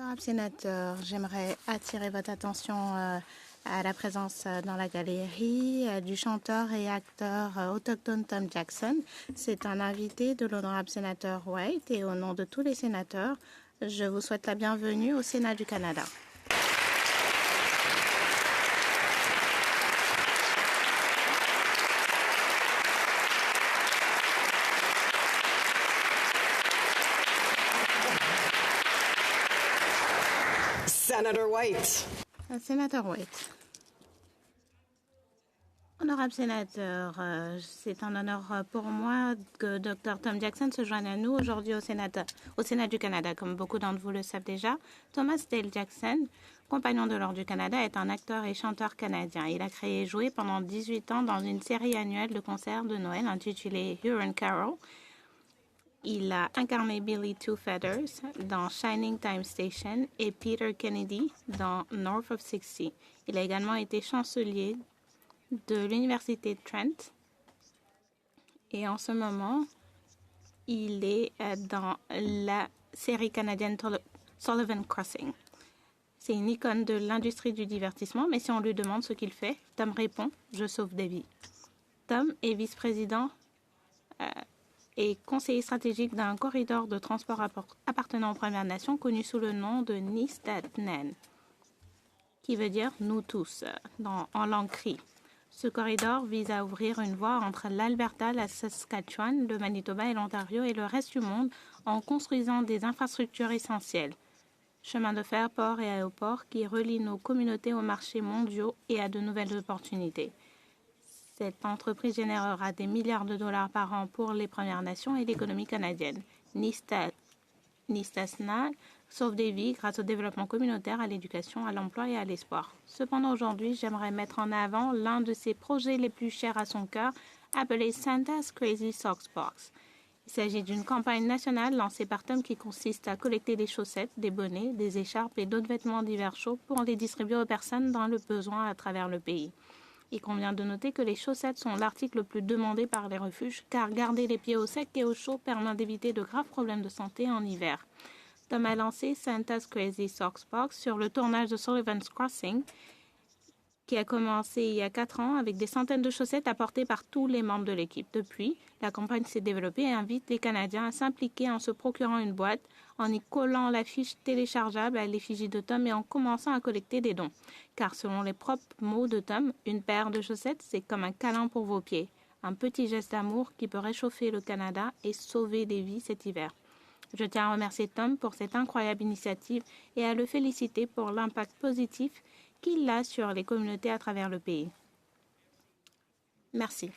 Honorables sénateurs, j'aimerais attirer votre attention à la présence dans la galerie du chanteur et acteur autochtone Tom Jackson. C'est un invité de l'honorable sénateur White et au nom de tous les sénateurs, je vous souhaite la bienvenue au Sénat du Canada. Senator White. Sénateur White. Honorable sénateur, c'est un honneur pour moi que Dr. Tom Jackson se joigne à nous aujourd'hui au Sénat du Canada. Comme beaucoup d'entre vous le savent déjà, Thomas Dale Jackson, compagnon de l'Ordre du Canada, est un acteur et chanteur canadien. Il a créé et joué pendant 18 ans dans une série annuelle de concerts de Noël intitulée Huron Carol. Il a incarné Billy Two Feathers dans Shining Time Station et Peter Kennedy dans North of 60. Il a également été chancelier de l'Université de Trent et en ce moment, il est dans la série canadienne Sullivan Crossing. C'est une icône de l'industrie du divertissement, mais si on lui demande ce qu'il fait, Tom répond « Je sauve des vies ». Tom est vice-président et conseiller stratégique d'un corridor de transport appartenant aux Premières Nations connu sous le nom de Nistanen, qui veut dire « nous tous » en langue cri. Ce corridor vise à ouvrir une voie entre l'Alberta, la Saskatchewan, le Manitoba et l'Ontario et le reste du monde en construisant des infrastructures essentielles. Chemin de fer, ports et aéroports qui relient nos communautés aux marchés mondiaux et à de nouvelles opportunités. Cette entreprise générera des milliards de dollars par an pour les Premières Nations et l'économie canadienne. Nistasna sauve des vies grâce au développement communautaire, à l'éducation, à l'emploi et à l'espoir. Cependant, aujourd'hui, j'aimerais mettre en avant l'un de ses projets les plus chers à son cœur, appelé Santa's Crazy Socks Box. Il s'agit d'une campagne nationale lancée par Tom qui consiste à collecter des chaussettes, des bonnets, des écharpes et d'autres vêtements d'hiver chauds pour les distribuer aux personnes dans le besoin à travers le pays. Il convient de noter que les chaussettes sont l'article le plus demandé par les refuges, car garder les pieds au sec et au chaud permet d'éviter de graves problèmes de santé en hiver. Tom a lancé Santa's Crazy Socks Box sur le tournage de Sullivan's Crossing, qui a commencé il y a 4 ans avec des centaines de chaussettes apportées par tous les membres de l'équipe. Depuis, la campagne s'est développée et invite les Canadiens à s'impliquer en se procurant une boîte, en y collant la fiche téléchargeable à l'effigie de Tom et en commençant à collecter des dons. Car selon les propres mots de Tom, une paire de chaussettes, c'est comme un câlin pour vos pieds. Un petit geste d'amour qui peut réchauffer le Canada et sauver des vies cet hiver. Je tiens à remercier Tom pour cette incroyable initiative et à le féliciter pour l'impact positif qu'il a sur les communautés à travers le pays. Merci.